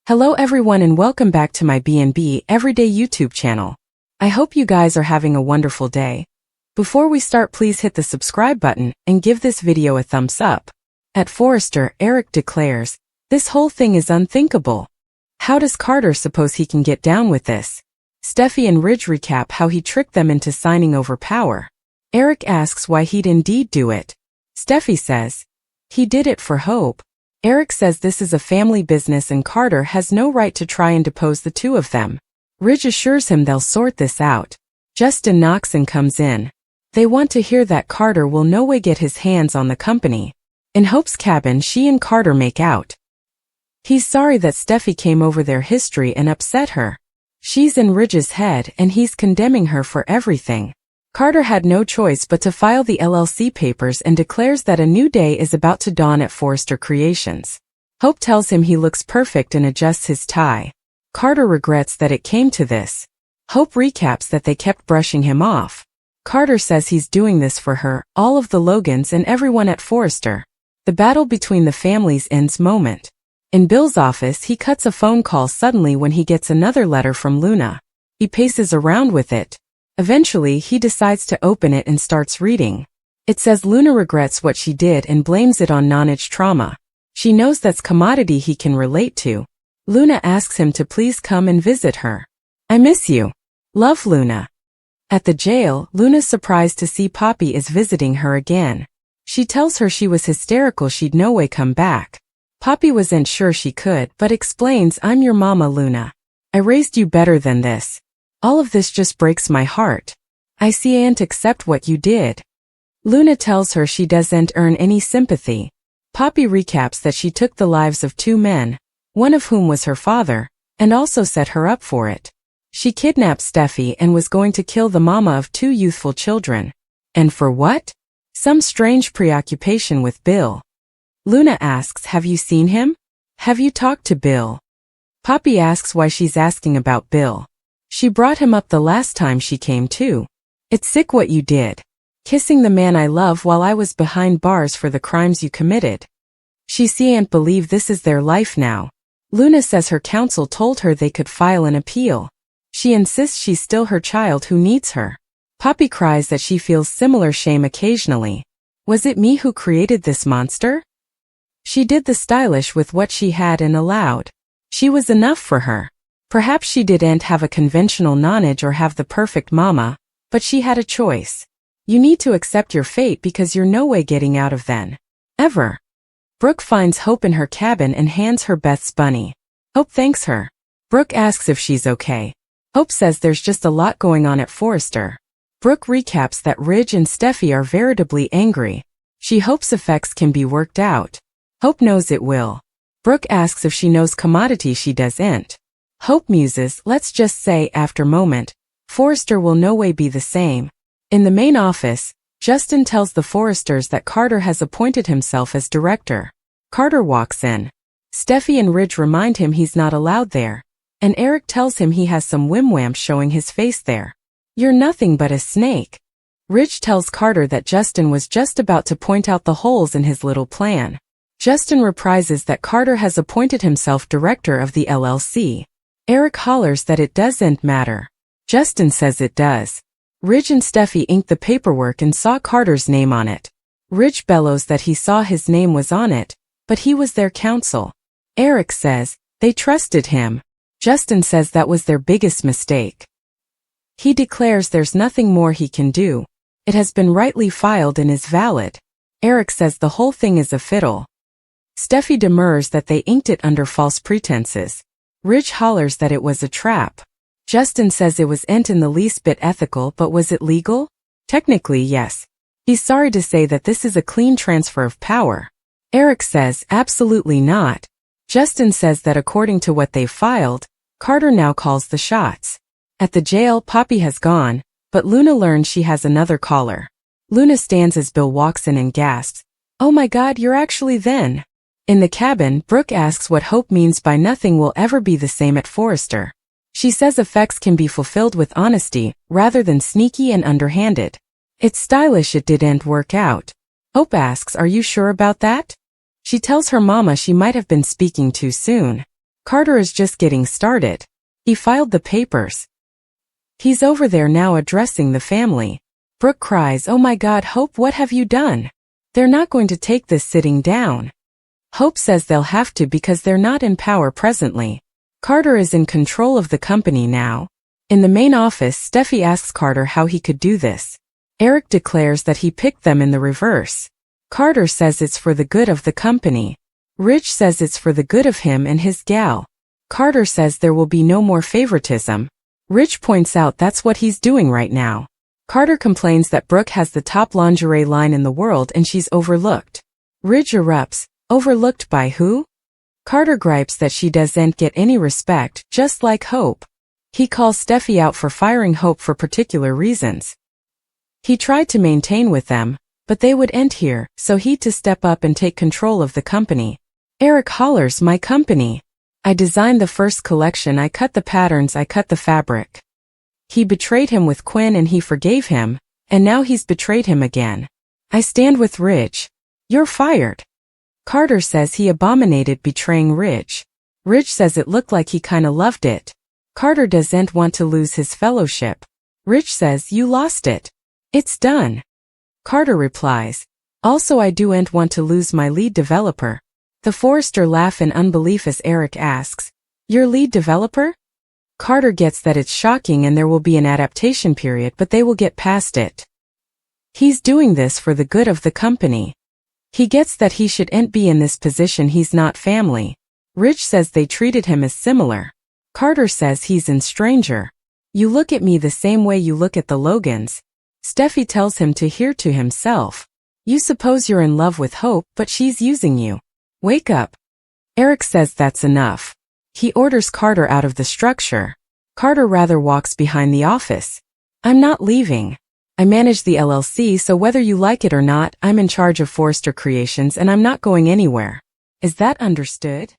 Hello everyone and welcome back to my B&B Everyday YouTube channel. I hope you guys are having a wonderful day. Before we start, please hit the subscribe button and give this video a thumbs up. At Forrester, Eric declares, "This whole thing is unthinkable. How does Carter suppose he can get down with this?" Steffi and Ridge recap how he tricked them into signing over power. Eric asks why he'd indeed do it. Steffi says, he did it for Hope. Eric says this is a family business and Carter has no right to try and depose the two of them. Ridge assures him they'll sort this out. Justin knocks and comes in. They want to hear that Carter will no way get his hands on the company. In Hope's cabin, she and Carter make out. He's sorry that Steffi came over their history and upset her. She's in Ridge's head and he's condemning her for everything. Carter had no choice but to file the LLC papers and declares that a new day is about to dawn at Forrester Creations. Hope tells him he looks perfect and adjusts his tie. Carter regrets that it came to this. Hope recaps that they kept brushing him off. Carter says he's doing this for her, all of the Logans and everyone at Forrester. The battle between the families ends moment. In Bill's office, he cuts a phone call suddenly when he gets another letter from Luna. He paces around with it. Eventually, he decides to open it and starts reading. It says Luna regrets what she did and blames it on knowledge trauma. She knows that's commodity he can relate to. Luna asks him to please come and visit her. "I miss you. Love, Luna." At the jail, Luna's surprised to see Poppy is visiting her again. She tells her she was hysterical, she'd no way come back. Poppy wasn't sure she could, but explains, "I'm your mama, Luna. I raised you better than this. All of this just breaks my heart. I can't accept what you did." Luna tells her she doesn't earn any sympathy. Poppy recaps that she took the lives of two men, one of whom was her father, and also set her up for it. She kidnapped Steffi and was going to kill the mama of two youthful children. And for what? Some strange preoccupation with Bill. Luna asks, "Have you seen him? Have you talked to Bill?" Poppy asks why she's asking about Bill. "She brought him up the last time she came too. It's sick what you did. Kissing the man I love while I was behind bars for the crimes you committed. She can't believe this is their life now." Luna says her counsel told her they could file an appeal. She insists she's still her child who needs her. Poppy cries that she feels similar shame occasionally. "Was it me who created this monster?" She did the stylish with what she had and allowed. She was enough for her. Perhaps she didn't have a conventional knowledge or have the perfect mama, but she had a choice. You need to accept your fate because you're no way getting out of then. Ever. Brooke finds Hope in her cabin and hands her Beth's bunny. Hope thanks her. Brooke asks if she's okay. Hope says there's just a lot going on at Forrester. Brooke recaps that Ridge and Steffi are veritably angry. She hopes effects can be worked out. Hope knows it will. Brooke asks if she knows commodity, she doesn't. Hope muses, "Let's just say, after moment, Forrester will no way be the same." In the main office, Justin tells the Forresters that Carter has appointed himself as director. Carter walks in. Steffi and Ridge remind him he's not allowed there, and Eric tells him he has some wimwamps showing his face there. "You're nothing but a snake." Ridge tells Carter that Justin was just about to point out the holes in his little plan. Justin reprises that Carter has appointed himself director of the LLC. Eric hollers that it doesn't matter. Justin says it does. Ridge and Steffi inked the paperwork and saw Carter's name on it. Ridge bellows that he saw his name was on it, but he was their counsel. Eric says, they trusted him. Justin says that was their biggest mistake. He declares there's nothing more he can do. It has been rightly filed and is valid. Eric says the whole thing is a fiddle. Steffi demurs that they inked it under false pretenses. Ridge hollers that it was a trap. Justin says it wasn't in the least bit ethical, but was it legal? Technically, yes. He's sorry to say that this is a clean transfer of power. Eric says, absolutely not. Justin says that according to what they filed, Carter now calls the shots. At the jail, Poppy has gone, but Luna learns she has another caller. Luna stands as Bill walks in and gasps, "Oh my God, you're actually then." In the cabin, Brooke asks what Hope means by nothing will ever be the same at Forrester. She says effects can be fulfilled with honesty, rather than sneaky and underhanded. It's stylish it didn't work out. Hope asks, "Are you sure about that?" She tells her mama she might have been speaking too soon. Carter is just getting started. He filed the papers. He's over there now addressing the family. Brooke cries, "Oh my God, Hope, what have you done? They're not going to take this sitting down." Hope says they'll have to because they're not in power presently. Carter is in control of the company now. In the main office, Steffi asks Carter how he could do this. Eric declares that he picked them in the reverse. Carter says it's for the good of the company. Ridge says it's for the good of him and his gal. Carter says there will be no more favoritism. Ridge points out that's what he's doing right now. Carter complains that Brooke has the top lingerie line in the world and she's overlooked. Ridge erupts, "Overlooked by who?" Carter gripes that she doesn't get any respect, just like Hope. He calls Steffi out for firing Hope for particular reasons. He tried to maintain with them, but they would end here, so he'd to step up and take control of the company. Eric hollers, "My company. I designed the first collection, I cut the patterns, I cut the fabric." He betrayed him with Quinn and he forgave him, and now he's betrayed him again. "I stand with Ridge. You're fired." Carter says he abominated betraying Ridge. Ridge says it looked like he kinda loved it. Carter doesn't want to lose his fellowship. Ridge says, "You lost it. It's done." Carter replies, "Also I don't want to lose my lead developer." The Forrester laugh in unbelief as Eric asks, "Your lead developer?" Carter gets that it's shocking and there will be an adaptation period, but they will get past it. He's doing this for the good of the company. He gets that he shouldn't be in this position, he's not family. Ridge says they treated him as similar. Carter says he's in stranger. "You look at me the same way you look at the Logans." Steffi tells him to hear to himself. "You suppose you're in love with Hope, but she's using you. Wake up." Eric says that's enough. He orders Carter out of the structure. Carter rather walks behind the office. "I'm not leaving. I manage the LLC, so whether you like it or not, I'm in charge of Forrester Creations and I'm not going anywhere. Is that understood?"